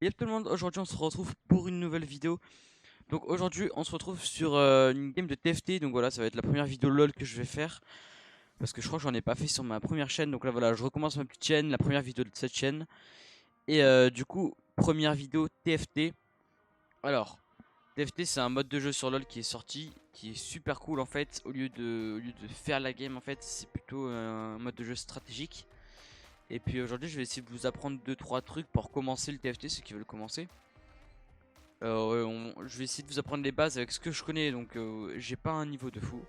Yep tout le monde, aujourd'hui on se retrouve pour une nouvelle vidéo. Donc aujourd'hui on se retrouve sur une game de TFT. Donc voilà, ça va être la première vidéo LOL que je vais faire, parce que je crois que j'en ai pas fait sur ma première chaîne. Donc là voilà, je recommence ma petite chaîne, la première vidéo de cette chaîne. Et du coup, première vidéo TFT. Alors, TFT c'est un mode de jeu sur LOL qui est sorti, qui est super cool en fait. Au lieu de faire la game en fait, c'est plutôt un mode de jeu stratégique. Et puis aujourd'hui je vais essayer de vous apprendre 2-3 trucs pour commencer le TFT, ceux qui veulent commencer. Je vais essayer de vous apprendre les bases avec ce que je connais, donc j'ai pas un niveau de fou.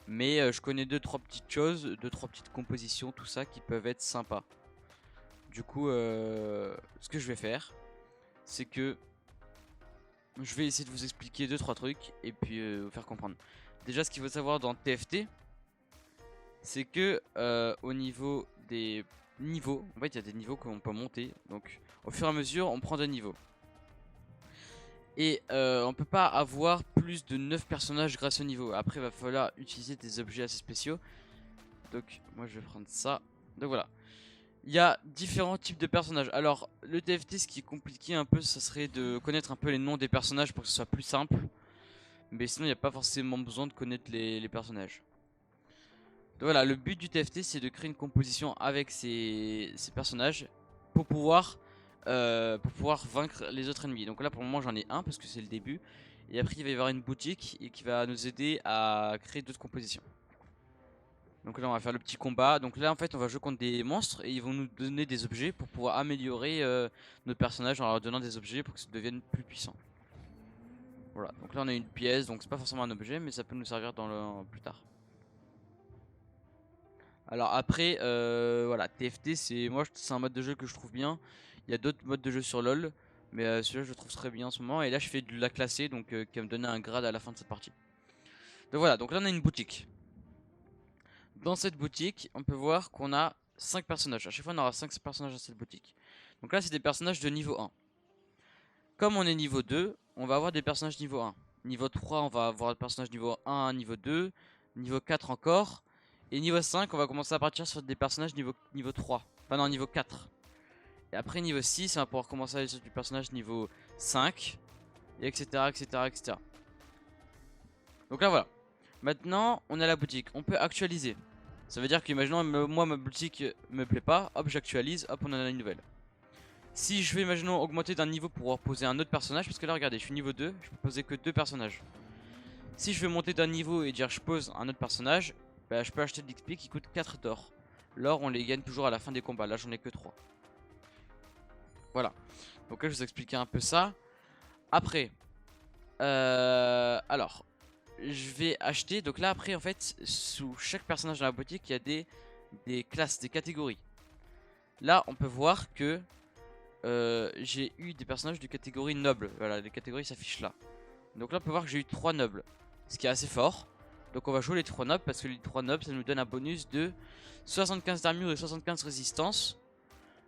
Mais je connais 2-3 petites choses, 2-3 petites compositions, tout ça qui peuvent être sympas. Du coup, ce que je vais faire, c'est que je vais essayer de vous expliquer 2-3 trucs et puis vous faire comprendre. Déjà, ce qu'il faut savoir dans TFT, c'est que au niveau des niveaux, en fait, il y a des niveaux qu'on peut monter. Donc, au fur et à mesure, on prend des niveaux. Et on peut pas avoir plus de 9 personnages grâce au niveau. Après il va falloir utiliser des objets assez spéciaux. Donc moi je vais prendre ça. Donc voilà. Il y a différents types de personnages. Alors le TFT, ce qui est compliqué un peu, ça serait de connaître un peu les noms des personnages pour que ce soit plus simple. Mais sinon il n'y a pas forcément besoin de connaître les personnages. Donc voilà, le but du TFT c'est de créer une composition avec ces personnages pour pouvoir vaincre les autres ennemis. Donc là pour le moment j'en ai un parce que c'est le début. Et après il va y avoir une boutique et qui va nous aider à créer d'autres compositions. Donc là on va faire le petit combat. Donc là en fait on va jouer contre des monstres et ils vont nous donner des objets pour pouvoir améliorer nos personnages en leur donnant des objets pour que ça devienne plus puissant. Voilà, donc là on a une pièce, donc c'est pas forcément un objet mais ça peut nous servir plus tard. Alors après, voilà, TFT c'est un mode de jeu que je trouve bien. Il y a d'autres modes de jeu sur LoL, mais celui-là je le trouve très bien en ce moment. Et là je fais de la classée, donc qui va me donner un grade à la fin de cette partie. Donc voilà, donc là on a une boutique. Dans cette boutique, on peut voir qu'on a 5 personnages. À chaque fois on aura 5 personnages dans cette boutique. Donc là c'est des personnages de niveau 1. Comme on est niveau 2, on va avoir des personnages niveau 1. Niveau 3, on va avoir des personnages niveau 1, niveau 2, niveau 4 encore. Et niveau 5, on va commencer à partir sur des personnages niveau 3. Enfin non, niveau 4. Et après niveau 6, on va pouvoir commencer à aller sur du personnage niveau 5. Et etc, etc, etc. Donc là voilà. Maintenant, on a la boutique. On peut actualiser. Ça veut dire qu'imaginons, moi ma boutique me plaît pas. Hop, j'actualise. Hop, on en a une nouvelle. Si je vais, imaginons, augmenter d'un niveau pour pouvoir poser un autre personnage, parce que là, regardez, je suis niveau 2, je peux poser que 2 personnages. Si je veux monter d'un niveau et dire je pose un autre personnage, bah, je peux acheter de l'XP qui coûte 4 d'or. L'or, on les gagne toujours à la fin des combats. Là, j'en ai que 3. Voilà. Donc là, je vous expliquer un peu ça. Après, alors, je vais acheter. Donc là, après, en fait, sous chaque personnage dans la boutique, il y a des classes, des catégories. Là, on peut voir que j'ai eu des personnages de catégorie noble. Voilà, les catégories s'affichent là. Donc là, on peut voir que j'ai eu 3 nobles, ce qui est assez fort. Donc on va jouer les 3 nobles parce que les 3 nobles, ça nous donne un bonus de 75 d'armure et 75 résistance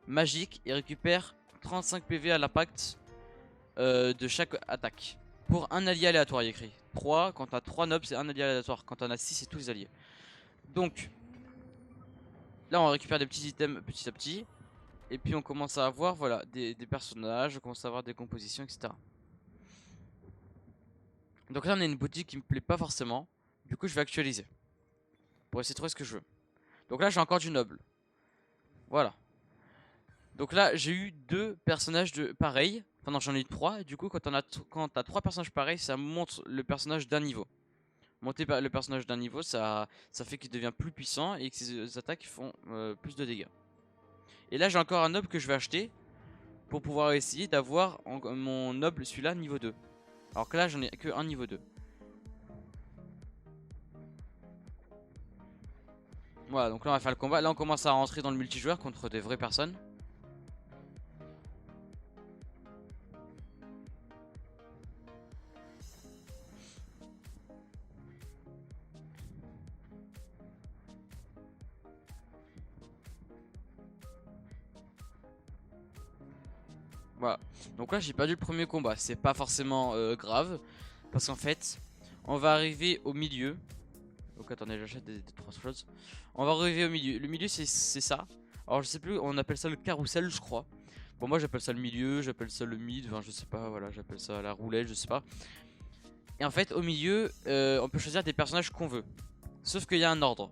magique et récupère 35 PV à l'impact de chaque attaque. Pour un allié aléatoire, il y a écrit 3. Quand t'as 3 nobles, c'est un allié aléatoire. Quand t'en as 6, c'est tous les alliés. Donc là, on récupère des petits items petit à petit. Et puis on commence à avoir voilà, des personnages, on commence à avoir des compositions, etc. Donc là on a une boutique qui me plaît pas forcément. Du coup je vais actualiser pour essayer de trouver ce que je veux. Donc là j'ai encore du noble. Voilà. Donc là j'ai eu 2 personnages de pareils. Enfin non, j'en ai eu 3. Et du coup quand t'as 3 personnages pareils, ça monte le personnage d'un niveau. Monter le personnage d'un niveau, ça fait qu'il devient plus puissant et que ses attaques font plus de dégâts. Et là j'ai encore un noble que je vais acheter pour pouvoir essayer d'avoir mon noble celui-là niveau 2. Alors que là j'en ai que un niveau 2. Voilà, donc là on va faire le combat. Là on commence à rentrer dans le multijoueur contre des vraies personnes. Voilà, donc là j'ai perdu le premier combat. C'est pas forcément grave, parce qu'en fait on va arriver au milieu. Donc attendez, j'achète des 3 choses. On va arriver au milieu. Le milieu c'est ça. Alors je sais plus, on appelle ça le carrousel je crois. Pour moi j'appelle ça le milieu, j'appelle ça le mid, enfin je sais pas, voilà, j'appelle ça la roulette, je sais pas. Et en fait au milieu, on peut choisir des personnages qu'on veut. Sauf qu'il y a un ordre.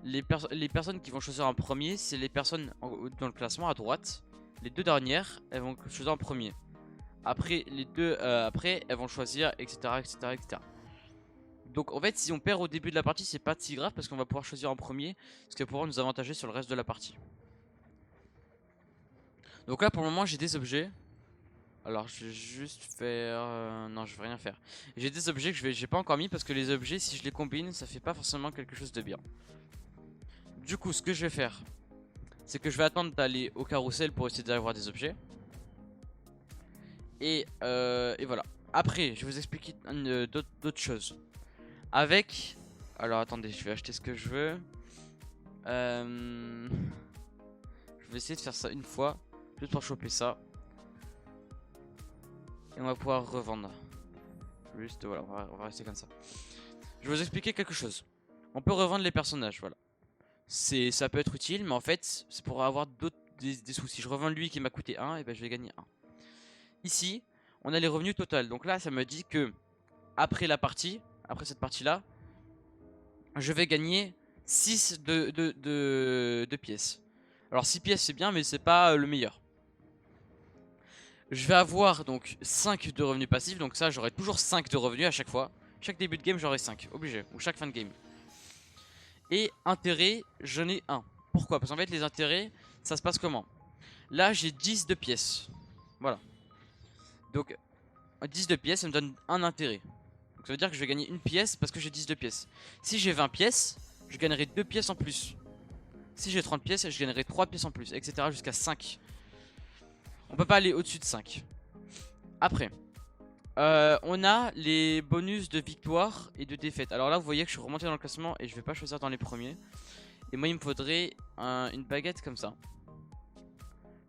Les personnes qui vont choisir en premier, c'est les personnes dans le classement à droite. Les deux dernières, elles vont choisir en premier. Après, les deux après, elles vont choisir, etc., etc., etc. Donc en fait, si on perd au début de la partie, c'est pas si grave parce qu'on va pouvoir choisir en premier, ce qui va pouvoir nous avantager sur le reste de la partie. Donc là, pour le moment, j'ai des objets. Alors, je vais juste faire... non, je vais rien faire. J'ai des objets que j'ai pas encore mis parce que les objets, si je les combine, ça fait pas forcément quelque chose de bien. Du coup, ce que je vais faire, c'est que je vais attendre d'aller au carrousel pour essayer d'avoir des objets. Et voilà. Après, je vais vous expliquer d'autres choses. Avec... Alors, attendez, je vais acheter ce que je veux. Je vais essayer de faire ça une fois. Juste pour choper ça. Et on va pouvoir revendre. Juste, voilà, on va rester comme ça. Je vais vous expliquer quelque chose. On peut revendre les personnages, voilà. Ça peut être utile, mais en fait, c'est pour avoir des soucis. Je revends lui qui m'a coûté 1, et ben je vais gagner 1. Ici, on a les revenus total. Donc là, ça me dit que après la partie, après cette partie-là, je vais gagner 6 de pièces. Alors 6 pièces c'est bien, mais c'est pas le meilleur. Je vais avoir donc 5 de revenus passifs, donc ça j'aurai toujours 5 de revenus à chaque fois. Chaque début de game j'aurai 5, obligé, ou chaque fin de game. Et intérêt, j'en ai 1. Pourquoi? Parce qu'en fait les intérêts, ça se passe comment? Là j'ai 10 de pièces. Voilà. Donc 10 de pièces, ça me donne un intérêt. Donc ça veut dire que je vais gagner une pièce parce que j'ai 10 de pièces. Si j'ai 20 pièces, je gagnerai 2 pièces en plus. Si j'ai 30 pièces, je gagnerai 3 pièces en plus, etc. jusqu'à 5. On peut pas aller au-dessus de 5. Après, on a les bonus de victoire et de défaite. Alors là, vous voyez que je suis remonté dans le classement et je vais pas choisir dans les premiers. Et moi, il me faudrait une baguette comme ça.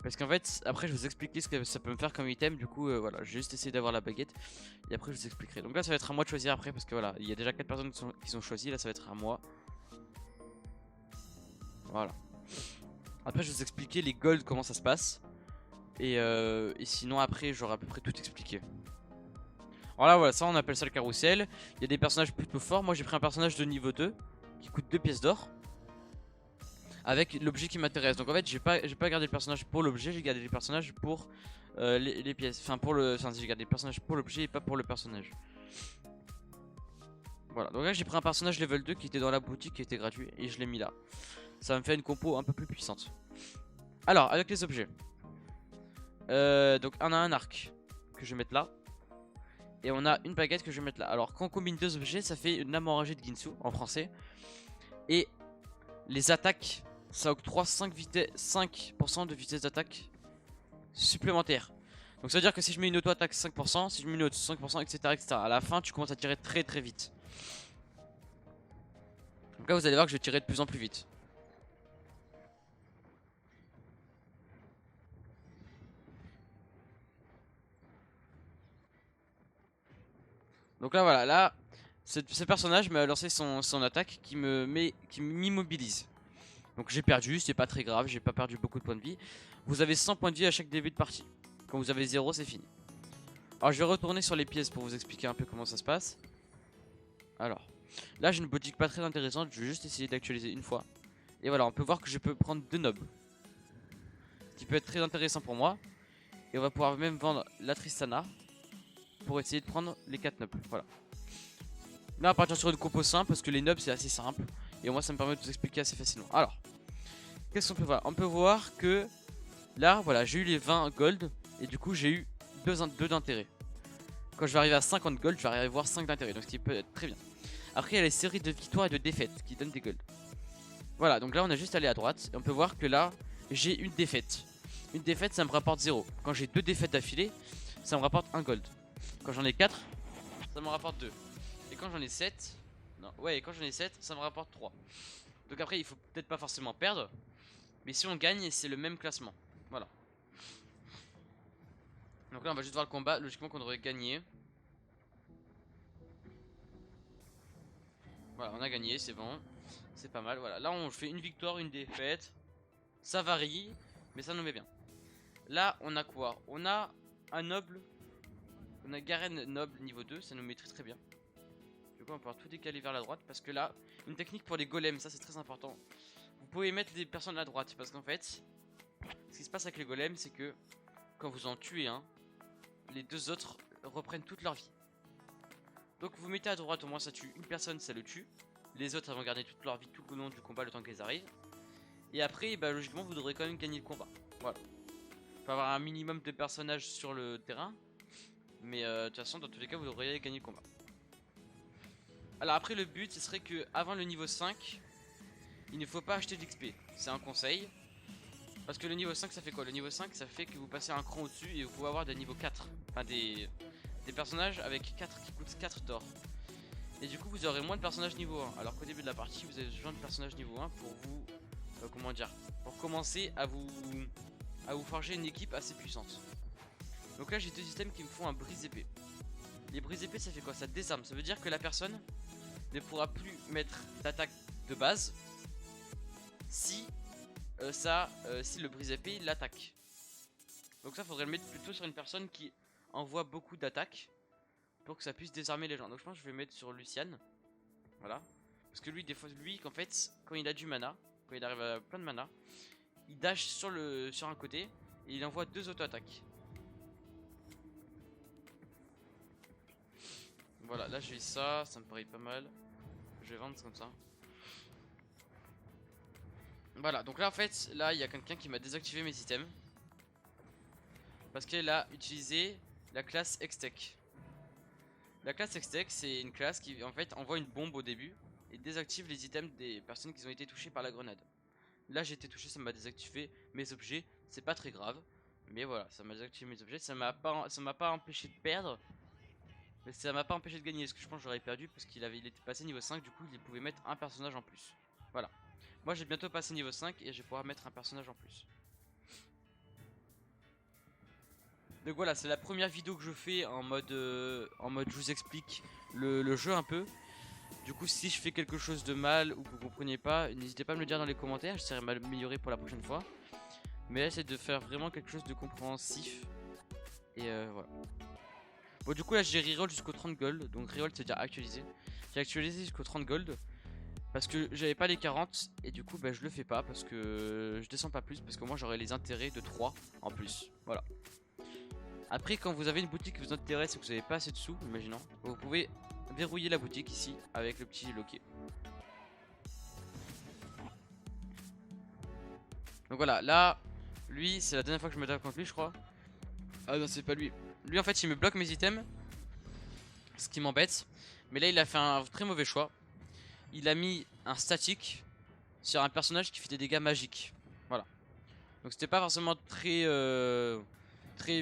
Parce qu'en fait, après, je vais vous expliquer ce que ça peut me faire comme item. Du coup, voilà, j'ai juste essayé d'avoir la baguette. Et après, je vous expliquerai. Donc là, ça va être à moi de choisir après. Parce que voilà, il y a déjà 4 personnes qui sont choisies. Là, ça va être à moi. Voilà. Après, je vais vous expliquer les golds, comment ça se passe. Et sinon, après, j'aurai à peu près tout expliqué. Alors là, voilà, ça, on appelle ça le carrousel. Il y a des personnages plutôt forts. Moi, j'ai pris un personnage de niveau 2 qui coûte 2 pièces d'or. Avec l'objet qui m'intéresse. Donc en fait, j'ai pas gardé le personnage pour l'objet, j'ai gardé les personnages pour les pièces. Enfin, j'ai gardé les personnages pour l'objet et pas pour le personnage. Voilà, donc là j'ai pris un personnage level 2 qui était dans la boutique, qui était gratuit, et je l'ai mis là. Ça me fait une compo un peu plus puissante. Alors, avec les objets. Donc on a un arc que je vais mettre là. Et on a une baguette que je vais mettre là. Alors quand on combine deux objets, ça fait une lame enragée de Ginsu en français. Et les attaques, ça octroie 5% de vitesse d'attaque supplémentaire. Donc ça veut dire que si je mets une auto-attaque 5%, si je mets une auto 5%, etc., etc. À la fin, tu commences à tirer très très vite. Donc là, vous allez voir que je vais tirer de plus en plus vite. Donc là, voilà, là, ce personnage m'a lancé son attaque qui m'immobilise. Donc j'ai perdu, c'est pas très grave, j'ai pas perdu beaucoup de points de vie. Vous avez 100 points de vie à chaque début de partie. Quand vous avez 0, c'est fini. Alors je vais retourner sur les pièces pour vous expliquer un peu comment ça se passe. Alors, là j'ai une boutique pas très intéressante, je vais juste essayer d'actualiser une fois. Et voilà, on peut voir que je peux prendre 2 nobles. Ce qui peut être très intéressant pour moi. Et on va pouvoir même vendre la Tristana pour essayer de prendre les 4 nobles. Voilà. Là on va partir sur une compo simple parce que les nobles c'est assez simple. Et moi ça me permet de vous expliquer assez facilement. Alors, qu'est-ce qu'on peut voir? On peut voir que là, voilà, j'ai eu les 20 gold. Et du coup j'ai eu 2 d'intérêt. Quand je vais arriver à 50 gold, je vais arriver à voir 5 d'intérêt. Donc ce qui peut être très bien. Après il y a les séries de victoires et de défaites qui donnent des gold. Voilà, donc là on a juste allé à droite. Et on peut voir que là j'ai une défaite. Une défaite ça me rapporte 0. Quand j'ai 2 défaites d'affilée, ça me rapporte 1 gold. Quand j'en ai 4, ça me rapporte 2. Et quand j'en ai 7, non, ouais, quand j'en ai 7, ça me rapporte 3. Donc après il faut peut-être pas forcément perdre. Mais si on gagne, c'est le même classement. Voilà. Donc là on va juste voir le combat. Logiquement qu'on devrait gagner. Voilà, on a gagné, c'est bon. C'est pas mal, voilà. Là on fait une victoire, une défaite. Ça varie, mais ça nous met bien. Là, on a quoi? On a un noble. On a Garen noble niveau 2, ça nous maîtrise très bien. Du coup, on va pouvoir tout décaler vers la droite. Parce que là, une technique pour les golems, ça c'est très important. Vous pouvez mettre des personnes à la droite. Parce qu'en fait, ce qui se passe avec les golems, c'est que quand vous en tuez un, les deux autres reprennent toute leur vie. Donc vous mettez à droite, au moins ça tue une personne, ça le tue. Les autres, elles vont garder toute leur vie tout au long du combat, le temps qu'elles arrivent. Et après, bah, logiquement, vous devrez quand même gagner le combat. Voilà. Il faut avoir un minimum de personnages sur le terrain. Mais de toute façon, dans tous les cas, vous devriez gagner le combat. Alors après, le but, ce serait que avant le niveau 5, il ne faut pas acheter de l'XP. C'est un conseil. Parce que le niveau 5, ça fait quoi? Le niveau 5, ça fait que vous passez un cran au-dessus et vous pouvez avoir des niveaux 4. Enfin, des personnages avec 4 qui coûtent 4 d'or. Et du coup, vous aurez moins de personnages niveau 1. Alors qu'au début de la partie, vous avez besoin de personnages niveau 1 pour vous... comment dire? Pour commencer à vous forger une équipe assez puissante. Donc là, j'ai deux items qui me font un brise épée. Les brise épée, ça fait quoi? Ça désarme. Ça veut dire que la personne ne pourra plus mettre d'attaque de base si si le brise épée l'attaque. Donc ça, faudrait le mettre plutôt sur une personne qui envoie beaucoup d'attaques pour que ça puisse désarmer les gens. Donc je pense que je vais mettre sur Lucian. Voilà. Parce que lui, des fois, en fait, quand il a du mana, quand il arrive à plein de mana, il dash sur un côté et il envoie 2 auto-attaques. Voilà, là j'ai ça, ça me paraît pas mal. Je vais vendre comme ça. Voilà, donc là en fait, là il y a quelqu'un qui m'a désactivé mes items. Parce qu'elle a utilisé la classe Hextech. La classe Hextech, c'est une classe qui en fait envoie une bombe au début et désactive les items des personnes qui ont été touchées par la grenade. Là j'ai été touché, ça m'a désactivé mes objets, c'est pas très grave. Mais voilà, ça m'a désactivé mes objets, ça m'a pas empêché de perdre. Mais ça m'a pas empêché de gagner, parce que je pense que j'aurais perdu parce il était passé niveau 5, du coup il pouvait mettre un personnage en plus. Voilà. Moi j'ai bientôt passé niveau 5 et je vais pouvoir mettre un personnage en plus. Donc voilà, c'est la première vidéo que je fais en mode je vous explique le jeu un peu. Du coup, si je fais quelque chose de mal ou que vous comprenez pas, n'hésitez pas à me le dire dans les commentaires, j'essaierai de m'améliorer pour la prochaine fois. Mais là, c'est de faire vraiment quelque chose de compréhensif. Et voilà. Bon, du coup, là, j'ai reroll jusqu'au 30 gold. Donc, reroll, c'est déjà actualisé. J'ai actualisé jusqu'au 30 gold. Parce que j'avais pas les 40. Et du coup, bah, je le fais pas. Parce que je descends pas plus. Parce que moi, j'aurai les intérêts de 3 en plus. Voilà. Après, quand vous avez une boutique qui vous intéresse et que vous n'avez pas assez de sous, imaginons, vous pouvez verrouiller la boutique ici avec le petit loquet. Donc voilà, là, lui, c'est la dernière fois que je me tape contre lui, je crois. Ah non, c'est pas lui. Lui, en fait, il me bloque mes items, ce qui m'embête. Mais là, il a fait un très mauvais choix. Il a mis un statique sur un personnage qui fait des dégâts magiques. Voilà. Donc c'était pas forcément très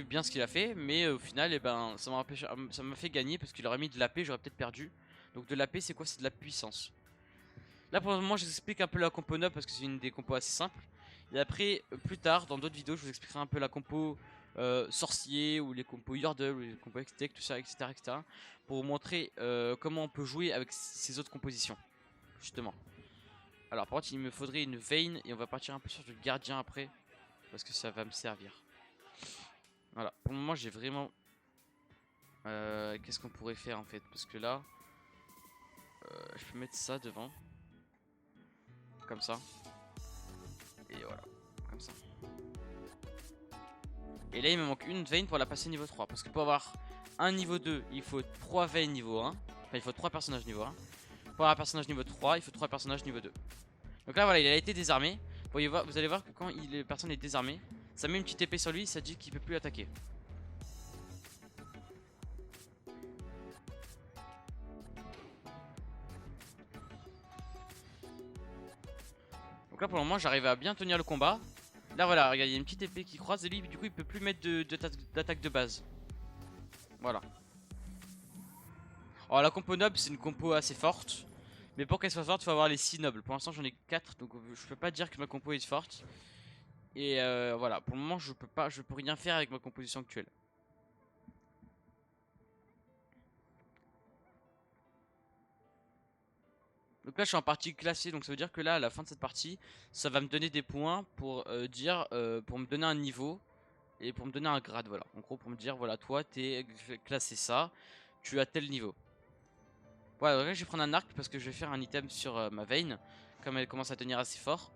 bien ce qu'il a fait, mais au final, eh ben, ça m'a fait gagner parce qu'il aurait mis de l'AP, j'aurais peut-être perdu. Donc de l'AP, c'est quoi? C'est de la puissance. Là pour le moment, je vous explique un peu la compo noble parce que c'est une des compos assez simples. Et après, plus tard, dans d'autres vidéos, je vous expliquerai un peu la compo sorcier ou les compos Yordle ou les compos Hextech, tout ça, etc., etc. Pour vous montrer comment on peut jouer avec ces autres compositions, justement. Alors par contre, il me faudrait une Vayne et on va partir un peu sur du gardien après parce que ça va me servir. Voilà, pour le moment j'ai vraiment... qu'est-ce qu'on pourrait faire en fait? Parce que là, je peux mettre ça devant. Comme ça. Et voilà, comme ça. Et là il me manque une veine pour la passer niveau 3. Parce que pour avoir un niveau 2, il faut 3 veines niveau 1. Enfin il faut 3 personnages niveau 1. Pour avoir un personnage niveau 3, il faut 3 personnages niveau 2. Donc là voilà, il a été désarmé. Vous allez voir que quand la personne est désarmée, ça met une petite épée sur lui, ça dit qu'il peut plus attaquer. Donc là pour le moment j'arrive à bien tenir le combat. Là voilà, regarde, il y a une petite épée qui croise et lui du coup il peut plus mettre d'attaque de base. Voilà. Alors la compo noble c'est une compo assez forte. Mais pour qu'elle soit forte il faut avoir les 6 nobles. Pour l'instant j'en ai 4 donc je peux pas dire que ma compo est forte. Et voilà, pour le moment je peux rien faire avec ma composition actuelle. Donc là je suis en partie classée, donc ça veut dire que là à la fin de cette partie ça va me donner des points pour pour me donner un niveau. et pour me donner un grade, voilà. En gros, pour me dire, voilà, toi, t'es classé ça, tu as tel niveau. Voilà, donc là, je vais prendre un arc parce que je vais faire un item sur ma Vayne, comme elle commence à tenir assez fort.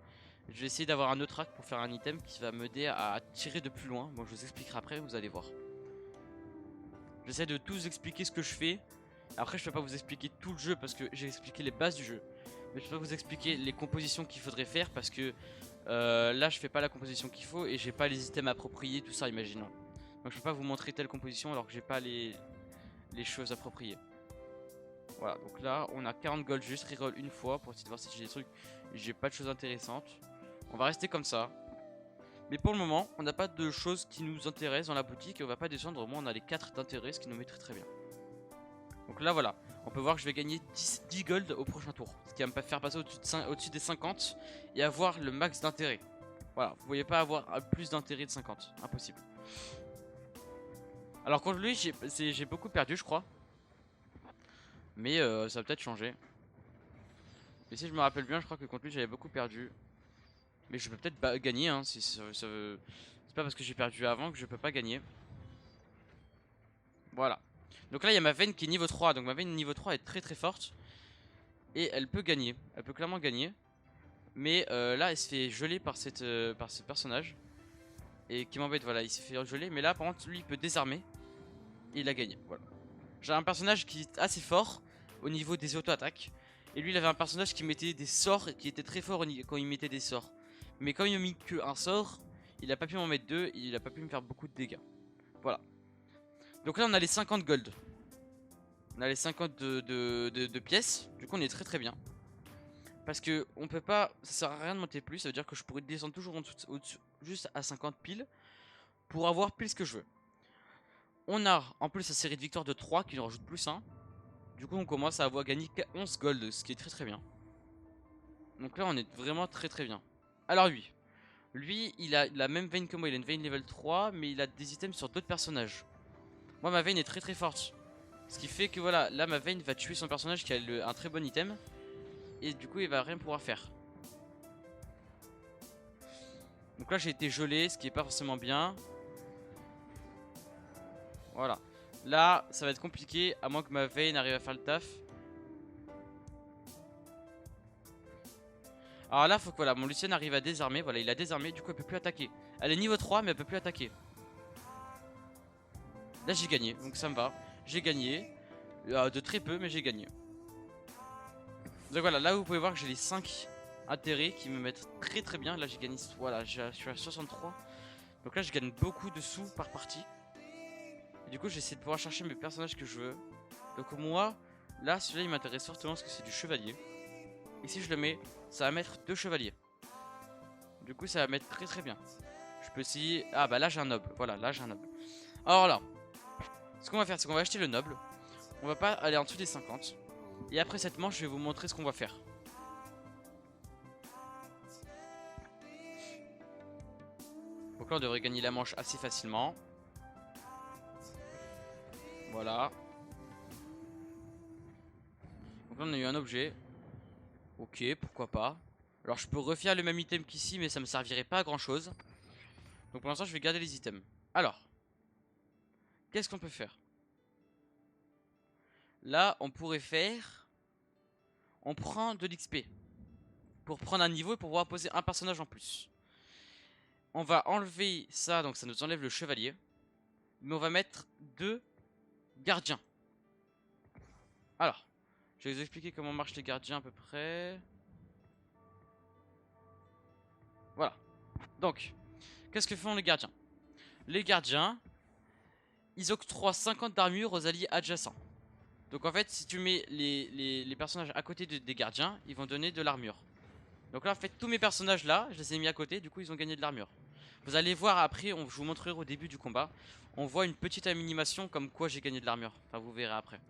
Je vais essayer d'avoir un autre arc pour faire un item qui va m'aider à tirer de plus loin. Bon, je vous expliquerai après, vous allez voir. J'essaie de tout vous expliquer ce que je fais. Après, je peux pas vous expliquer tout le jeu parce que j'ai expliqué les bases du jeu. Mais je peux pas vous expliquer les compositions qu'il faudrait faire parce que là, je fais pas la composition qu'il faut et j'ai pas les items appropriés, tout ça, imaginons. Donc, je peux pas vous montrer telle composition alors que j'ai pas les choses appropriées. Voilà, donc là, on a 40 gold, juste reroll une fois pour essayer de voir si j'ai des trucs. J'ai pas de choses intéressantes. On va rester comme ça. Mais pour le moment, on n'a pas de choses qui nous intéressent dans la boutique et on va pas descendre. Au moins, on a les 4 d'intérêt, ce qui nous met très bien. Donc là, voilà. On peut voir que je vais gagner 10 gold au prochain tour. Ce qui va me faire passer au-dessus des 50 et avoir le max d'intérêt. Voilà, vous voyez pas avoir plus d'intérêt de 50. Impossible. Alors contre lui, j'ai beaucoup perdu, je crois. Mais ça va peut-être changer. Mais si je me rappelle bien, je crois que contre lui, j'avais beaucoup perdu. Mais je peux peut-être gagner, hein, si ça veut... C'est pas parce que j'ai perdu avant que je peux pas gagner. Voilà. Donc là, il y a ma Vayne qui est niveau 3. Donc ma Vayne niveau 3 est très très forte. Et elle peut gagner. Elle peut clairement gagner. Mais là, elle se fait geler par ce personnage. Et qui m'embête, voilà, il s'est fait geler. Mais là, par contre, lui, il peut désarmer. Et il a gagné, voilà. J'ai un personnage qui est assez fort au niveau des auto-attaques. Et lui, il avait un personnage qui mettait des sorts, qui était très fort quand il mettait des sorts. Mais quand il a mis que un sort, il a pas pu m'en mettre deux, il a pas pu me faire beaucoup de dégâts. Voilà. Donc là, on a les 50 gold. On a les 50 de pièces. Du coup, on est très très bien. Parce que on peut pas, ça sert à rien de monter plus. Ça veut dire que je pourrais descendre toujours au-dessus, juste à 50 piles, pour avoir pile ce que je veux. On a en plus la série de victoires de 3 qui nous rajoute plus 1. Du coup, on commence à avoir gagné 11 gold, ce qui est très très bien. Donc là, on est vraiment très très bien. Alors lui, il a la même veine que moi, il a une veine level 3, mais il a des items sur d'autres personnages. Moi, ma veine est très très forte. Ce qui fait que voilà, là, ma veine va tuer son personnage qui a un très bon item. Et du coup, il va rien pouvoir faire. Donc là, j'ai été gelé, ce qui est pas forcément bien. Voilà. Là, ça va être compliqué, à moins que ma veine arrive à faire le taf. Alors là, faut que voilà, mon Lucienne arrive à désarmer. Voilà, il a désarmé, du coup, elle peut plus attaquer. Elle est niveau 3, mais elle peut plus attaquer. Là, j'ai gagné, donc ça me va. J'ai gagné. De très peu, mais j'ai gagné. Donc voilà, là, vous pouvez voir que j'ai les 5 intérêts qui me mettent très très bien. Là, j'ai gagné. Voilà, je suis à 63. Donc là, je gagne beaucoup de sous par partie. Et du coup, j'essaie de pouvoir chercher mes personnages que je veux. Donc moi, là, celui-là, il m'intéresse fortement parce que c'est du chevalier. Et si je le mets, ça va mettre 2 chevaliers. Du coup, ça va mettre très très bien. Je peux essayer... Ah bah là, j'ai un noble. Voilà, là, j'ai un noble. Alors là, ce qu'on va faire, c'est qu'on va acheter le noble. On va pas aller en dessous des 50. Et après cette manche, je vais vous montrer ce qu'on va faire. Donc là, on devrait gagner la manche assez facilement. Voilà. Donc là, on a eu un objet. Ok, pourquoi pas. Alors, je peux refaire le même item qu'ici, mais ça me servirait pas à grand chose. Donc pour l'instant, je vais garder les items. Alors, qu'est-ce qu'on peut faire? Là, on pourrait faire... On prend de l'XP. Pour prendre un niveau et pour pouvoir poser un personnage en plus. On va enlever ça, donc ça nous enlève le chevalier. Mais on va mettre 2 gardiens. Alors, je vais vous expliquer comment marchent les gardiens à peu près. Voilà. Donc, qu'est-ce que font les gardiens? Les gardiens, ils octroient 50 d'armure aux alliés adjacents. Donc en fait, si tu mets les personnages à côté des gardiens, ils vont donner de l'armure. Donc là, en fait, tous mes personnages là, je les ai mis à côté, du coup ils ont gagné de l'armure. Vous allez voir après, je vous montrerai au début du combat. On voit une petite animation comme quoi j'ai gagné de l'armure. Enfin, vous verrez après.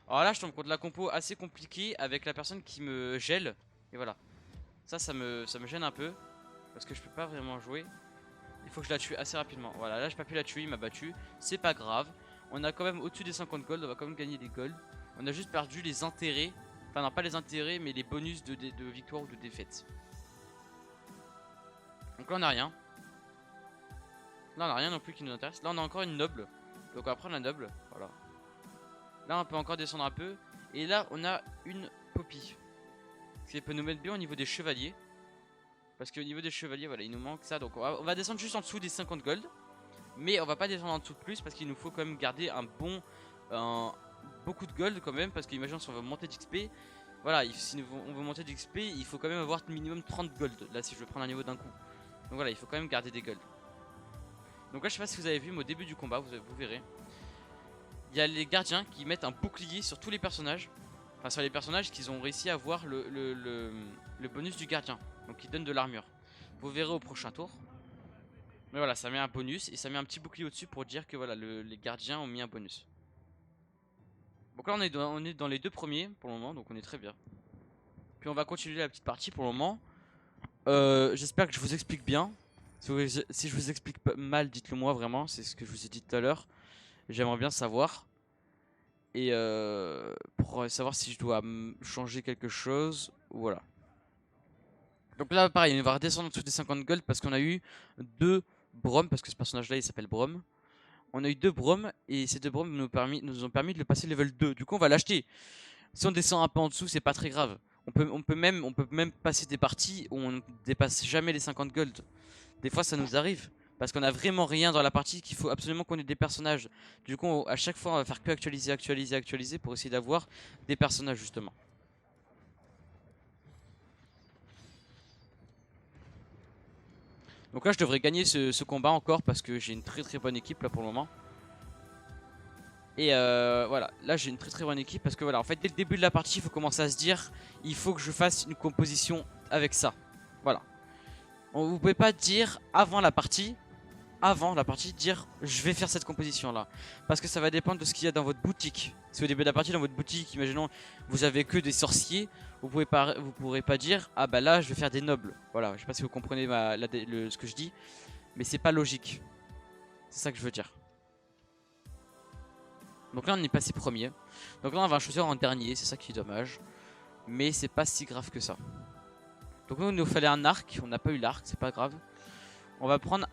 Alors là, je tombe contre la compo assez compliquée avec la personne qui me gèle. Et voilà. Ça me gêne un peu. Parce que je peux pas vraiment jouer. Il faut que je la tue assez rapidement. Voilà, là j'ai pas pu la tuer, il m'a battu. C'est pas grave. On a quand même au-dessus des 50 gold, on va quand même gagner des gold. On a juste perdu les intérêts Enfin non, pas les intérêts, mais les bonus de victoire ou de défaite. Donc là on a rien. Là on a rien non plus qui nous intéresse. Là on a encore une noble. Donc on va prendre la noble. Voilà. Là on peut encore descendre un peu. Et là on a une poppy. Ce qui peut nous mettre bien au niveau des chevaliers. Parce qu'au niveau des chevaliers, voilà, il nous manque ça. Donc on va descendre juste en dessous des 50 gold. Mais on va pas descendre en dessous de plus parce qu'il nous faut quand même garder un bon... beaucoup de gold quand même. Parce qu'imagine si on veut monter d'XP. Voilà, si on veut monter d'XP, il faut quand même avoir minimum 30 gold. Là si je veux prendre un niveau d'un coup. Donc voilà, il faut quand même garder des gold. Donc là je sais pas si vous avez vu, mais au début du combat, vous verrez. Il y a les gardiens qui mettent un bouclier sur tous les personnages. Enfin sur les personnages qui ont réussi à avoir le bonus du gardien. Donc qui donne de l'armure. Vous verrez au prochain tour. Mais voilà, ça met un bonus et ça met un petit bouclier au-dessus pour dire que voilà, les gardiens ont mis un bonus. Donc là on est dans les deux premiers pour le moment, donc on est très bien. Puis on va continuer la petite partie pour le moment. J'espère que je vous explique bien. Si je vous explique mal, dites-le moi vraiment. C'est ce que je vous ai dit tout à l'heure. J'aimerais bien savoir. Et pour savoir si je dois changer quelque chose. Voilà. Donc là pareil, on va redescendre en dessous des 50 gold parce qu'on a eu 2 Brom. Parce que ce personnage là il s'appelle Brom. On a eu 2 Brom et ces 2 Brom nous ont permis de le passer level 2. Du coup on va l'acheter. Si on descend un peu en dessous c'est pas très grave. On peut même passer des parties où on ne dépasse jamais les 50 gold. Des fois ça nous arrive. Parce qu'on a vraiment rien dans la partie qu'il faut absolument qu'on ait des personnages. Du coup à chaque fois on va faire que actualiser pour essayer d'avoir des personnages justement. Donc là je devrais gagner ce combat encore parce que j'ai une très bonne équipe là pour le moment. Et voilà, là j'ai une très bonne équipe parce que voilà, en fait dès le début de la partie il faut commencer à se dire il faut que je fasse une composition avec ça. Voilà. Vous pouvez pas dire avant la partie dire je vais faire cette composition là. Parce que ça va dépendre de ce qu'il y a dans votre boutique. Si au début de la partie dans votre boutique, imaginons vous avez que des sorciers, vous pourrez pas dire ah bah là je vais faire des nobles. Voilà, je sais pas si vous comprenez ce que je dis, mais c'est pas logique. C'est ça que je veux dire. Donc là on est passé premier. Donc là on va choisir en dernier, c'est ça qui est dommage. Mais c'est pas si grave que ça. Donc nous il nous fallait un arc, on n'a pas eu l'arc, c'est pas grave. On va prendre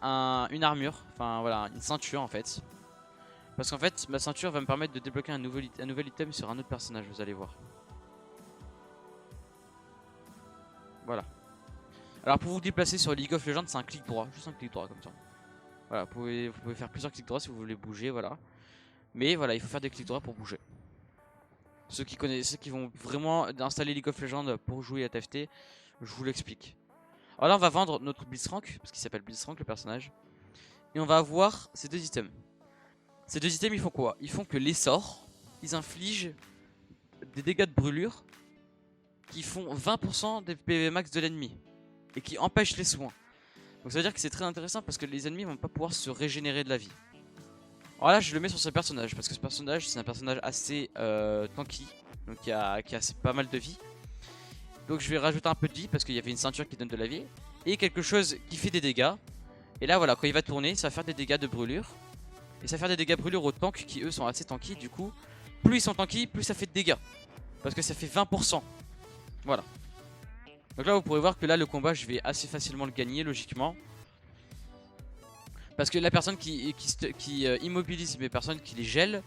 une armure, enfin voilà, une ceinture en fait. Parce qu'en fait ma ceinture va me permettre de débloquer un nouvel item sur un autre personnage, vous allez voir. Voilà. Alors pour vous déplacer sur League of Legends c'est un clic droit, juste un clic droit comme ça. Voilà, vous pouvez faire plusieurs clics droits si vous voulez bouger, voilà. Mais voilà, il faut faire des clics droits pour bouger. Ceux qui vont vraiment installer League of Legends pour jouer à TFT, je vous l'explique. Alors là on va vendre notre Blitzcrank, parce qu'il s'appelle Blitzcrank le personnage. Et on va avoir ces 2 items. Ces 2 items ils font quoi? Ils font que les sorts, ils infligent des dégâts de brûlure qui font 20% des PV max de l'ennemi. Et qui empêchent les soins. Donc ça veut dire que c'est très intéressant parce que les ennemis vont pas pouvoir se régénérer de la vie. Alors là je le mets sur ce personnage parce que ce personnage c'est un personnage assez tanky. Donc qui a pas mal de vie. Donc je vais rajouter un peu de vie parce qu'il y avait une ceinture qui donne de la vie. Et quelque chose qui fait des dégâts. Et là voilà, quand il va tourner ça va faire des dégâts de brûlure. Et ça va faire des dégâts de brûlure aux tanks qui eux sont assez tanky. Du coup plus ils sont tanky plus ça fait de dégâts. Parce que ça fait 20%. Voilà. Donc là vous pourrez voir que là le combat je vais assez facilement le gagner logiquement. Parce que la personne qui immobilise mes personnes, qui les gèle,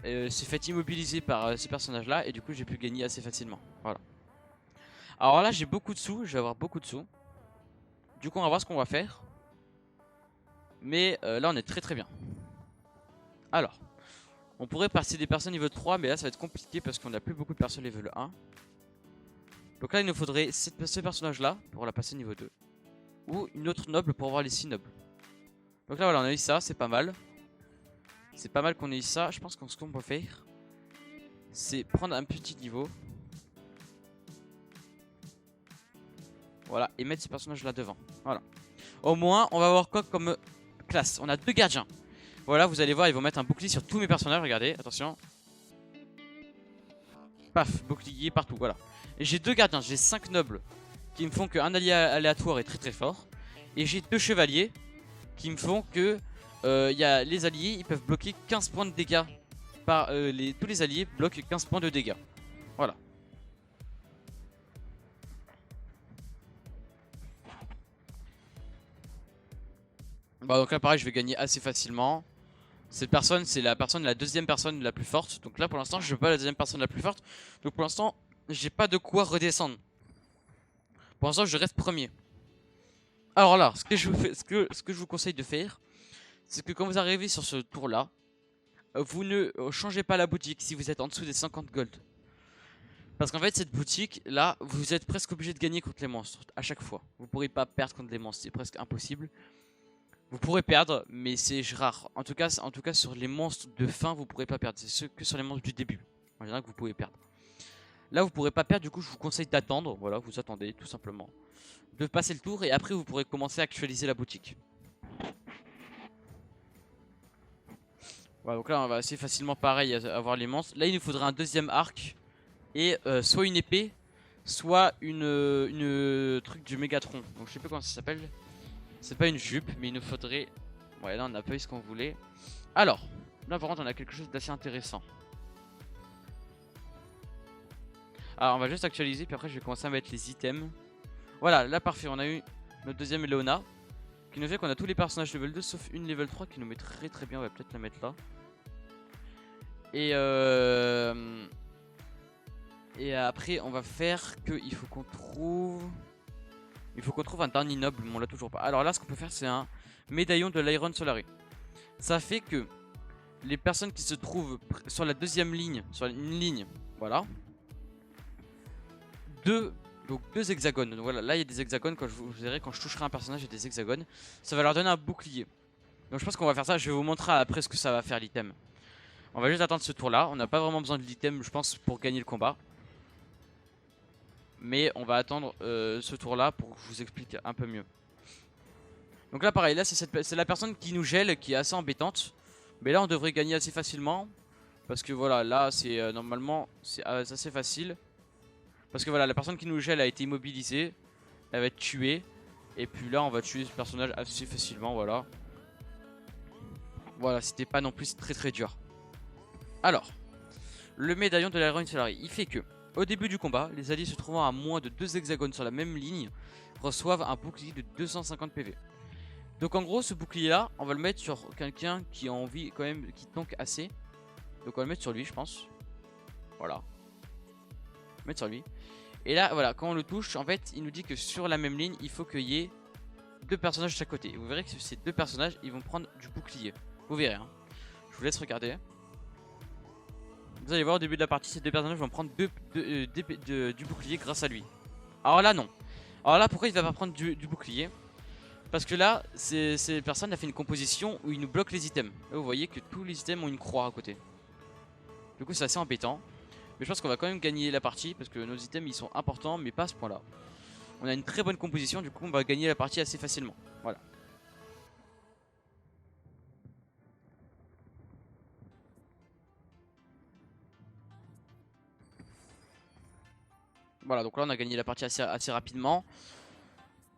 s'est fait immobiliser par ces personnages là. Et du coup j'ai pu gagner assez facilement. Voilà. Alors là j'ai beaucoup de sous, je vais avoir beaucoup de sous. Du coup on va voir ce qu'on va faire. Mais là on est très bien. Alors on pourrait passer des personnes niveau 3, mais là ça va être compliqué parce qu'on n'a plus beaucoup de personnes level 1. Donc là il nous faudrait ce personnage là pour la passer niveau 2. Ou une autre noble pour avoir les 6 nobles. Donc là voilà on a eu ça, c'est pas mal. C'est pas mal qu'on ait eu ça. Je pense que ce qu'on peut faire c'est prendre un petit niveau. Voilà, et mettre ce personnage là devant. Voilà. Au moins on va avoir quoi comme classe? On a 2 gardiens. Voilà, vous allez voir, ils vont mettre un bouclier sur tous mes personnages. Regardez, attention. Paf, bouclier partout, voilà. Et j'ai 2 gardiens, j'ai 5 nobles qui me font qu'un allié aléatoire est très fort. Et j'ai 2 chevaliers qui me font que les alliés ils peuvent bloquer 15 points de dégâts. Tous les alliés bloquent 15 points de dégâts. Voilà. Bah donc là pareil je vais gagner assez facilement. Cette personne c'est la deuxième personne la plus forte. Donc là pour l'instant je veux pas la deuxième personne la plus forte. Donc pour l'instant j'ai pas de quoi redescendre. Pour l'instant je reste premier. Alors là ce que je vous conseille de faire, c'est que quand vous arrivez sur ce tour là, vous ne changez pas la boutique si vous êtes en dessous des 50 gold. Parce qu'en fait cette boutique là vous êtes presque obligé de gagner contre les monstres à chaque fois. Vous pourrez pas perdre contre les monstres, c'est presque impossible. Vous pourrez perdre, mais c'est rare. En tout cas sur les monstres de fin, vous pourrez pas perdre. C'est que sur les monstres du début. En général, que vous pouvez perdre. Là, vous pourrez pas perdre. Du coup, je vous conseille d'attendre. Voilà, vous attendez tout simplement. De passer le tour et après, vous pourrez commencer à actualiser la boutique. Voilà, donc là, on va assez facilement pareil avoir les monstres. Là, il nous faudrait un deuxième arc et soit une épée, soit une truc du Mégatron. Donc, je sais pas comment ça s'appelle. C'est pas une jupe, mais il nous faudrait. Ouais, là, on a pas eu ce qu'on voulait. Alors, là par contre on a quelque chose d'assez intéressant. Alors on va juste actualiser puis après je vais commencer à mettre les items. Voilà, là parfait, on a eu notre deuxième Leona. Qui nous fait qu'on a tous les personnages level 2 sauf une level 3 qui nous met très bien, on va peut-être la mettre là. Et après on va faire que il faut qu'on trouve... Il faut qu'on trouve un dernier noble, mais on l'a toujours pas. Alors là ce qu'on peut faire c'est un médaillon de l'Iron Solari. Ça fait que les personnes qui se trouvent sur la deuxième ligne, sur une ligne, voilà. Donc deux hexagones. Donc voilà, là il y a des hexagones. Quand vous verrez, quand je toucherai un personnage, il y a des hexagones. Ça va leur donner un bouclier. Donc je pense qu'on va faire ça. Je vais vous montrer après ce que ça va faire l'item. On va juste attendre ce tour là. On n'a pas vraiment besoin de l'item, je pense, pour gagner le combat. Mais on va attendre ce tour là pour que je vous explique un peu mieux. Donc là pareil, là c'est la personne qui nous gèle qui est assez embêtante. Mais là on devrait gagner assez facilement. Parce que voilà, là c'est normalement c'est assez facile. Parce que voilà, la personne qui nous gèle a été immobilisée. Elle va être tuée. Et puis là on va tuer ce personnage assez facilement, voilà. Voilà, c'était pas non plus très dur. Alors, le médaillon de l'Iron Solari, il fait que au début du combat, les alliés se trouvant à moins de 2 hexagones sur la même ligne reçoivent un bouclier de 250 PV. Donc en gros ce bouclier là, on va le mettre sur quelqu'un qui a envie quand même, qui tank assez. Donc on va le mettre sur lui je pense. Voilà. Mettre sur lui. Et là voilà, quand on le touche, en fait il nous dit que sur la même ligne il faut qu'il y ait deux personnages de chaque côté. Et vous verrez que ces deux personnages ils vont prendre du bouclier. Vous verrez hein. Je vous laisse regarder. Vous allez voir au début de la partie, ces deux personnages vont prendre du bouclier grâce à lui. Alors là non. Alors là pourquoi il va pas prendre du bouclier? Parce que là, ces personnes a fait une composition où il nous bloque les items. Là vous voyez que tous les items ont une croix à côté. Du coup c'est assez embêtant. Mais je pense qu'on va quand même gagner la partie parce que nos items ils sont importants mais pas à ce point là. On a une très bonne composition, du coup on va gagner la partie assez facilement. Voilà. Voilà, donc là on a gagné la partie assez rapidement.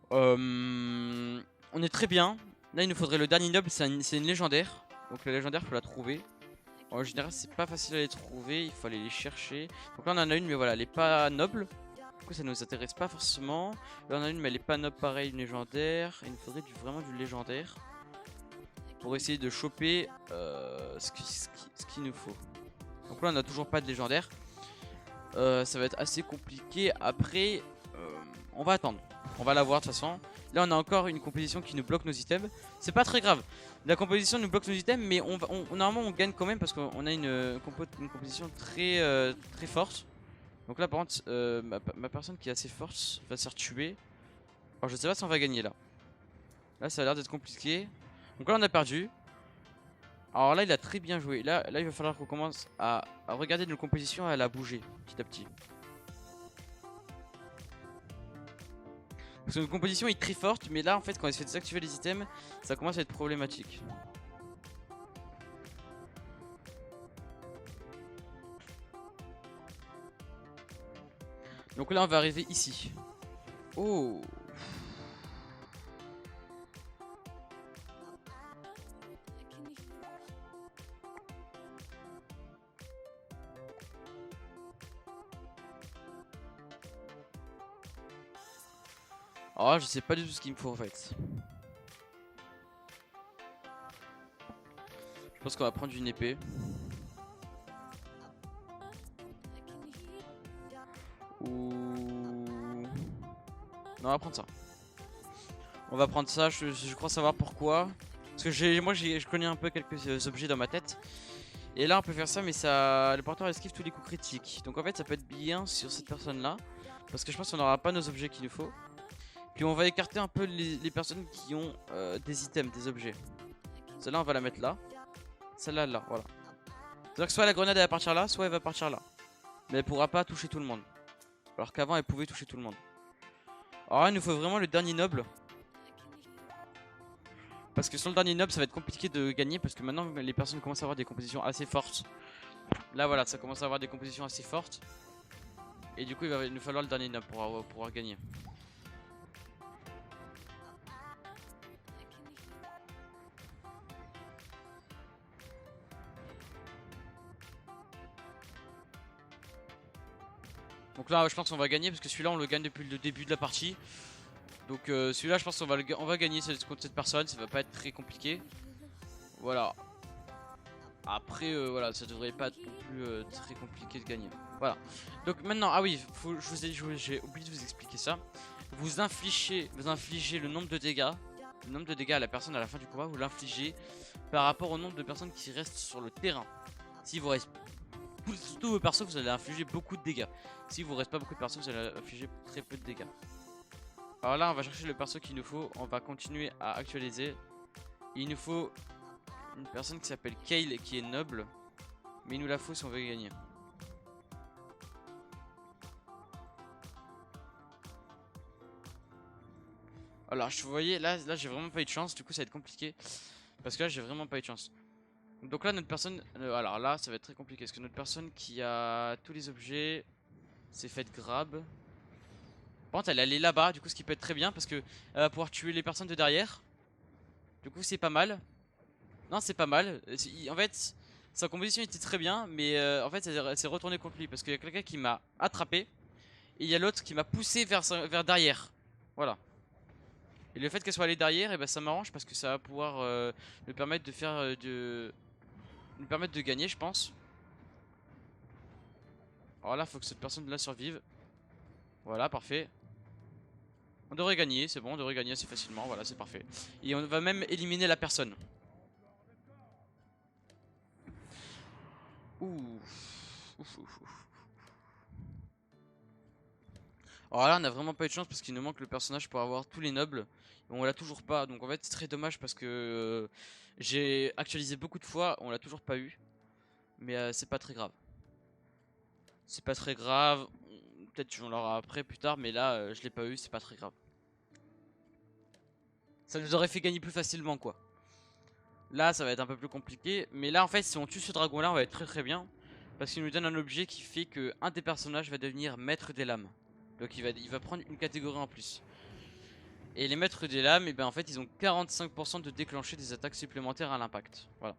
On est très bien. Là il nous faudrait le dernier noble, c'est une légendaire. Donc la légendaire faut la trouver. En général c'est pas facile à les trouver, il faut aller les chercher. Donc là on en a une mais voilà elle est pas noble. Du coup ça nous intéresse pas forcément. Là on en a une mais elle est pas noble pareil, une légendaire. Et il nous faudrait vraiment du légendaire. Pour essayer de choper ce qu'il nous faut. Donc là on a toujours pas de légendaire. Ça va être assez compliqué. Après on va attendre. On va la voir de toute façon. Là on a encore une composition qui nous bloque nos items. C'est pas très grave. La composition nous bloque nos items mais normalement on gagne quand même parce qu'on a une composition très forte. Donc là par contre ma personne qui est assez forte va se faire tuer. Alors je sais pas si on va gagner là. Là ça a l'air d'être compliqué. Donc là on a perdu. Alors là il a très bien joué. Là il va falloir qu'on commence à regarder nos compositions et à la bouger petit à petit. Parce que notre composition est très forte, mais là en fait quand il se fait désactiver les items, ça commence à être problématique. Donc là on va arriver ici. Oh. Oh je sais pas du tout ce qu'il me faut en fait. pense qu'on va prendre une épée. Ou... Non, on va prendre ça. On va prendre ça, je crois savoir pourquoi. Parce que je connais un peu quelques objets dans ma tête. Et là on peut faire ça, mais ça, le porteur esquive tous les coups critiques. Donc en fait ça peut être bien sur cette personne là. Parce que je pense qu'on n'aura pas nos objets qu'il nous faut. Puis on va écarter un peu les personnes qui ont des items, des objets. Celle-là on va la mettre là. Celle-là là, voilà. C'est-à-dire que soit la grenade elle va partir là, soit elle va partir là. Mais elle pourra pas toucher tout le monde. Alors qu'avant elle pouvait toucher tout le monde. Alors là il nous faut vraiment le dernier noble. Parce que sur le dernier noble ça va être compliqué de gagner. Parce que maintenant les personnes commencent à avoir des compositions assez fortes. Là voilà, ça commence à avoir des compositions assez fortes. Et du coup il va nous falloir le dernier noble pour pouvoir gagner. Donc là je pense qu'on va gagner parce que celui-là on le gagne depuis le début de la partie. Donc celui-là je pense qu'on va gagner contre cette personne, ça va pas être très compliqué. Voilà. Après voilà, ça devrait pas être non plus très compliqué de gagner. Voilà. Donc maintenant, ah oui, j'ai oublié de vous expliquer ça. Vous infligez le nombre de dégâts. Le nombre de dégâts à la personne à la fin du combat, vous l'infligez par rapport au nombre de personnes qui restent sur le terrain. Si vous restez tous vos persos, vous allez infliger beaucoup de dégâts. Si vous reste pas beaucoup de persos, vous allez infliger très peu de dégâts. Alors là on va chercher le perso qu'il nous faut. On va continuer à actualiser. Il nous faut une personne qui s'appelle Kale qui est noble. Mais il nous la faut si on veut gagner. Alors vous voyez là j'ai vraiment pas eu de chance. Du coup ça va être compliqué. Parce que là j'ai vraiment pas eu de chance. Donc là notre personne, alors là ça va être très compliqué. Parce que notre personne qui a tous les objets s'est faite grab. Par contre elle est allée là-bas. Du coup ce qui peut être très bien. Parce que elle va pouvoir tuer les personnes de derrière. Du coup c'est pas mal. Non c'est pas mal. En fait sa composition était très bien. Mais en fait elle s'est retournée contre lui. Parce qu'il y a quelqu'un qui m'a attrapé. Et il y a l'autre qui m'a poussé vers derrière. Voilà. Et le fait qu'elle soit allée derrière, et ben ça m'arrange parce que ça va pouvoir me permettre de faire me permettre de gagner, je pense. Alors là, faut que cette personne là survive. Voilà, parfait. On devrait gagner, c'est bon, on devrait gagner assez facilement. Voilà, c'est parfait. Et on va même éliminer la personne. Ouh. Ouf, ouf, ouf. Alors là, on a vraiment pas eu de chance parce qu'il nous manque le personnage pour avoir tous les nobles. Et on l'a toujours pas. Donc en fait, c'est très dommage parce que j'ai actualisé beaucoup de fois, on l'a toujours pas eu. Mais c'est pas très grave. C'est pas très grave. Peut-être qu'on l'aura après plus tard, mais là je l'ai pas eu, c'est pas très grave. Ça nous aurait fait gagner plus facilement quoi. Là ça va être un peu plus compliqué, mais là en fait si on tue ce dragon là on va être très très bien. Parce qu'il nous donne un objet qui fait que un des personnages va devenir maître des lames. Donc il va prendre une catégorie en plus. Et les maîtres des lames, et ben en fait ils ont 45% de déclencher des attaques supplémentaires à l'impact. Voilà.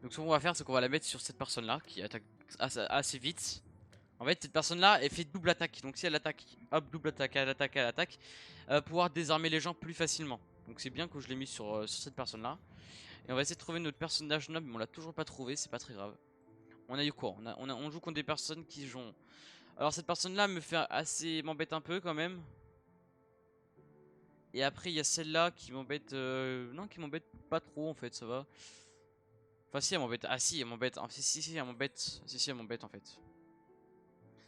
Donc ce qu'on va faire c'est qu'on va la mettre sur cette personne là qui attaque assez vite. En fait cette personne là elle fait double attaque. Donc si elle attaque, hop double attaque, elle attaque, elle attaque. Elle va pouvoir désarmer les gens plus facilement. Donc c'est bien que je l'ai mis sur cette personne là. Et on va essayer de trouver notre personnage noble, mais on l'a toujours pas trouvé, c'est pas très grave. On a eu quoi on joue contre des personnes qui jouent. Alors cette personne là me fait assez, m'embête un peu quand même. Et après il y a celle-là qui m'embête, non qui m'embête pas trop en fait, ça va. Enfin si elle m'embête, ah si elle m'embête, si elle m'embête, si elle m'embête en fait.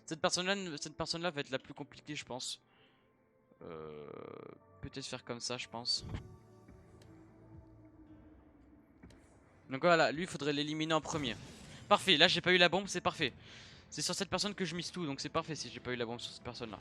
Cette personne là va être la plus compliquée je pense. Peut-être faire comme ça je pense. Donc voilà, lui il faudrait l'éliminer en premier. Parfait, là j'ai pas eu la bombe, c'est parfait. C'est sur cette personne que je mise tout, donc c'est parfait si j'ai pas eu la bombe sur cette personne là.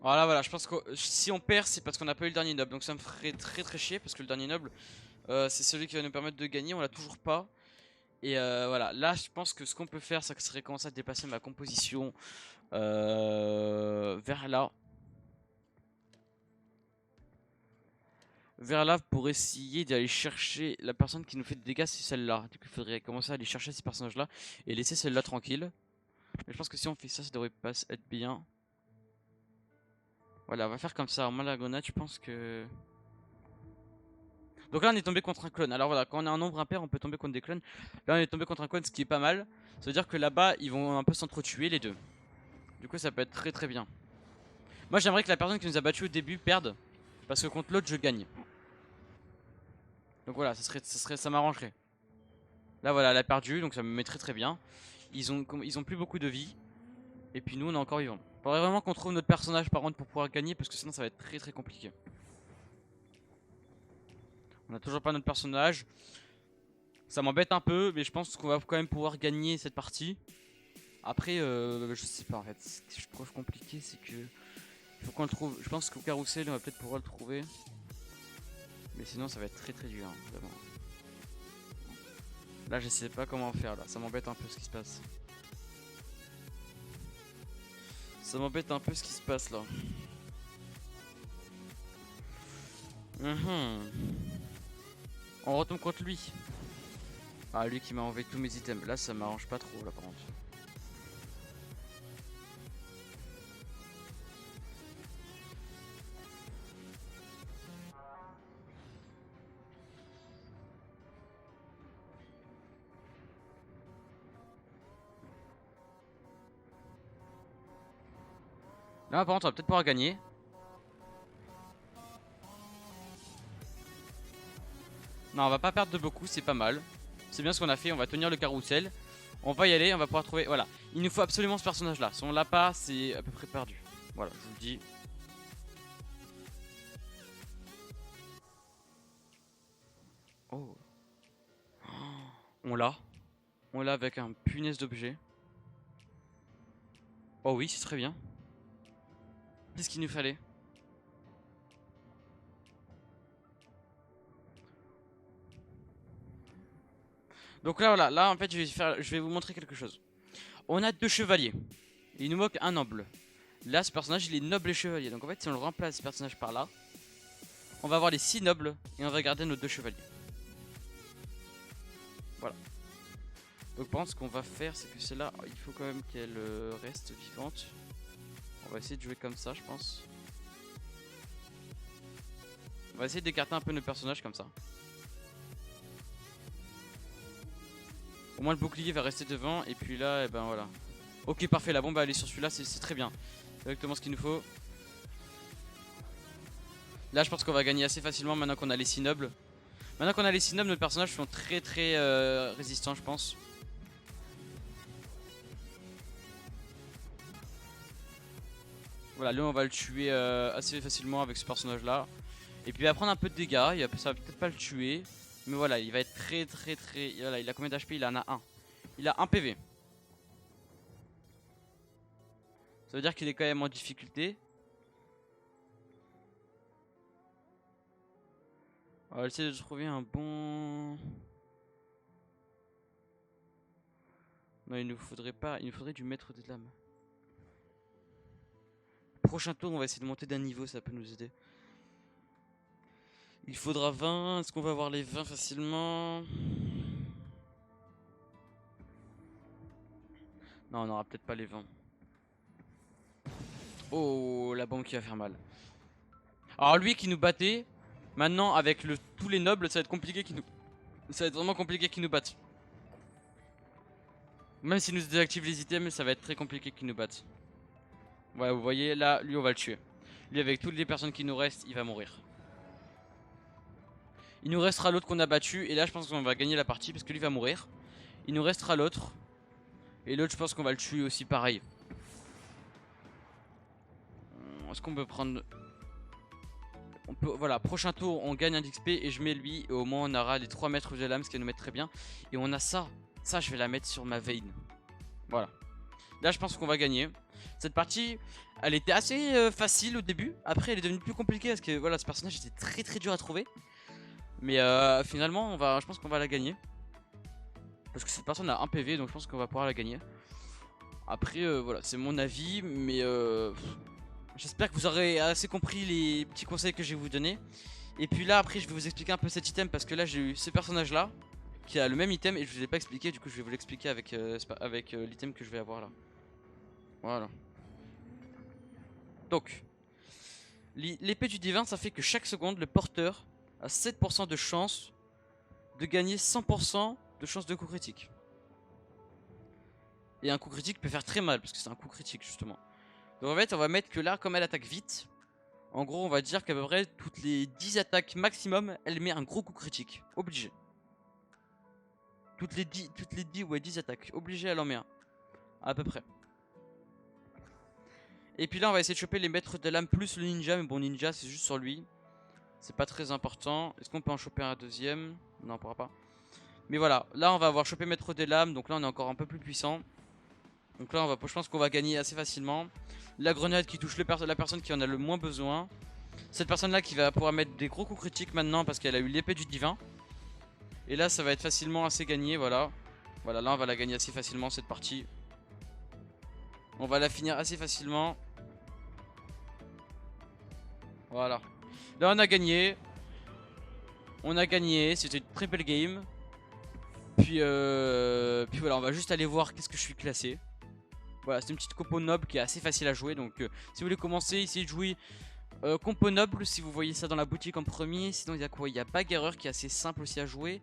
Voilà, je pense que si on perd c'est parce qu'on n'a pas eu le dernier noble. Donc ça me ferait très très chier parce que le dernier noble c'est celui qui va nous permettre de gagner, on l'a toujours pas. Et voilà, là je pense que ce qu'on peut faire, ça serait commencer à dépasser ma composition vers là. vers là pour essayer d'aller chercher la personne qui nous fait des dégâts, c'est celle-là. Du coup, il faudrait commencer à aller chercher ces personnages-là et laisser celle-là tranquille. Mais je pense que si on fait ça, ça devrait pas être bien. Voilà, on va faire comme ça. Moi, la grenade, je pense que... Donc là, on est tombé contre un clone. Alors voilà, quand on a un nombre impair, on peut tomber contre des clones. Là, on est tombé contre un clone, ce qui est pas mal. Ça veut dire que là-bas, ils vont un peu s'entretuer les deux. Du coup, ça peut être très très bien. Moi, j'aimerais que la personne qui nous a battu au début perde. Parce que contre l'autre, je gagne. Donc voilà, ça m'arrangerait. Là, voilà, elle a perdu, donc ça me met très très bien. Ils ont plus beaucoup de vie. Et puis nous, on est encore vivants. Faudrait vraiment qu'on trouve notre personnage par contre pour pouvoir gagner, parce que sinon, ça va être très très compliqué. On a toujours pas notre personnage. Ça m'embête un peu, mais je pense qu'on va quand même pouvoir gagner cette partie. Après, je sais pas en fait. Ce que je trouve compliqué, c'est que il faut qu'on le trouve. Je pense qu'au carrousel, on va peut-être pouvoir le trouver. Mais sinon, ça va être très très dur, vraiment. Là, je sais pas comment faire. Là, ça m'embête un peu ce qui se passe. Ça m'embête un peu ce qui se passe là. On retombe contre lui. Ah, lui qui m'a enlevé tous mes items. Là, ça m'arrange pas trop là par contre. Là, par contre, on va peut-être pouvoir gagner. Non, on va pas perdre de beaucoup, c'est pas mal. C'est bien ce qu'on a fait, on va tenir le carrousel. On va y aller, on va pouvoir trouver... Voilà, il nous faut absolument ce personnage-là. Si on l'a pas, c'est à peu près perdu. Voilà, je vous le dis. Oh. On l'a. On l'a avec un punaise d'objet. Oh oui, c'est très bien. C'est ce qu'il nous fallait. Donc là, voilà, là en fait, je vais vous montrer quelque chose. On a deux chevaliers. Il nous manque un noble. Là, ce personnage, il est noble et chevalier. Donc en fait, si on le remplace, ce personnage par là, on va avoir les 6 nobles et on va garder nos deux chevaliers. Voilà. Donc par contre, ce qu'on va faire, c'est que celle-là, il faut quand même qu'elle reste vivante. On va essayer de jouer comme ça, je pense. On va essayer d'écarter un peu nos personnages comme ça. Au moins le bouclier va rester devant et puis là, et ben voilà. Ok, parfait, la bombe elle est sur celui-là, c'est très bien. C'est exactement ce qu'il nous faut. Là, je pense qu'on va gagner assez facilement maintenant qu'on a les 6 nobles. Maintenant qu'on a les 6 nobles, nos personnages sont très très résistants, je pense. Voilà, lui on va le tuer assez facilement avec ce personnage là. Et puis il va prendre un peu de dégâts, ça va peut-être pas le tuer. Mais voilà, il va être très très très... Voilà, il a combien d'HP? Il en a 1. Il a 1 PV. Ça veut dire qu'il est quand même en difficulté. On va essayer de trouver un bon... Non, il nous faudrait pas... Il nous faudrait du maître des lames. Prochain tour, on va essayer de monter d'un niveau, ça peut nous aider. Il faudra 20. Est-ce qu'on va avoir les 20 facilement? Non, on aura peut-être pas les 20. Oh, la bombe qui va faire mal. Alors lui qui nous battait, maintenant avec tous les nobles, ça va être compliqué qu'il nous... Ça va être vraiment compliqué qu'il nous batte. Même s'il nous désactive les items, ça va être très compliqué qu'il nous batte. Ouais, vous voyez, là, lui on va le tuer. Lui avec toutes les personnes qui nous restent, il va mourir. Il nous restera l'autre qu'on a battu, et là je pense qu'on va gagner la partie parce que lui va mourir. Il nous restera l'autre. Et l'autre je pense qu'on va le tuer aussi pareil. Est-ce qu'on peut prendre... On peut, voilà, prochain tour on gagne un XP et je mets lui et au moins on aura les 3 mètres de lame, ce qui va nous mettre très bien. Et on a ça, je vais la mettre sur ma veine. Voilà. Là je pense qu'on va gagner. Cette partie, elle était assez facile au début. Après elle est devenue plus compliquée parce que voilà, ce personnage était très très dur à trouver. Mais finalement je pense qu'on va la gagner. Parce que cette personne a 1 PV, donc je pense qu'on va pouvoir la gagner. Après voilà, c'est mon avis, mais j'espère que vous aurez assez compris les petits conseils que je vais vous donner. Et puis là après je vais vous expliquer un peu cet item parce que là j'ai eu ce personnage là qui a le même item et je vous ai pas expliqué, du coup je vais vous l'expliquer avec, l'item que je vais avoir là. Voilà. Donc, l'épée du divin, ça fait que chaque seconde, le porteur a 7% de chance de gagner 100% de chance de coup critique. Et un coup critique peut faire très mal, parce que c'est un coup critique justement. Donc en fait, on va mettre que là, comme elle attaque vite, en gros, on va dire qu'à peu près toutes les 10 attaques maximum, elle met un gros coup critique. Obligé. Toutes les 10 ouais, 10 attaques. Obligé, elle en met un. À peu près. Et puis là, on va essayer de choper les maîtres de l'âme plus le ninja. Mais bon, ninja, c'est juste sur lui. C'est pas très important. Est-ce qu'on peut en choper un deuxième? Non, on pourra pas. Mais voilà, là, on va avoir chopé maître de l'âme. Donc là, on est encore un peu plus puissant. Donc là, je pense qu'on va gagner assez facilement. La grenade qui touche la personne qui en a le moins besoin. Cette personne-là qui va pouvoir mettre des gros coups critiques maintenant parce qu'elle a eu l'épée du divin. Et là, ça va être facilement assez gagné, voilà. Voilà, là, on va la gagner assez facilement, cette partie. On va la finir assez facilement. Voilà. Là, on a gagné. On a gagné, c'était une très belle game. Puis voilà, on va juste aller voir qu'est-ce que je suis classé. Voilà, c'est une petite compo noble qui est assez facile à jouer. Donc, si vous voulez commencer, essayez de jouer compo noble. Si vous voyez ça dans la boutique en premier. Sinon, il y a quoi? Il y a bagarreur qui est assez simple aussi à jouer.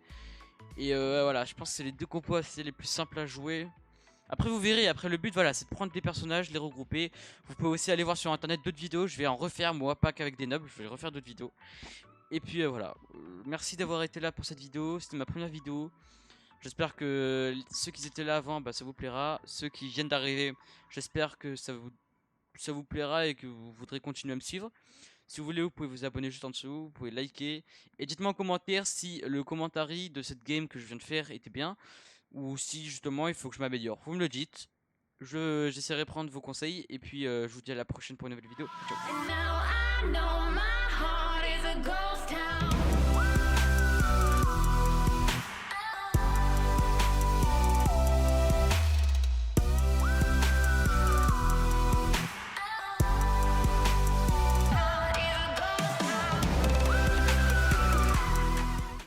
Et voilà, je pense que c'est les deux compos assez les plus simples à jouer. Après vous verrez, après le but voilà, c'est de prendre des personnages, les regrouper. Vous pouvez aussi aller voir sur internet d'autres vidéos, je vais en refaire moi, pas qu'avec des nobles, je vais refaire d'autres vidéos. Et puis voilà, merci d'avoir été là pour cette vidéo, c'était ma première vidéo. J'espère que ceux qui étaient là avant, bah, ça vous plaira. Ceux qui viennent d'arriver, j'espère que ça vous plaira et que vous voudrez continuer à me suivre. Si vous voulez, vous pouvez vous abonner juste en dessous, vous pouvez liker. Et dites-moi en commentaire si le commentary de cette game que je viens de faire était bien. Ou si justement il faut que je m'améliore. Vous me le dites. J'essaierai de prendre vos conseils. Et puis je vous dis à la prochaine pour une nouvelle vidéo. Ciao.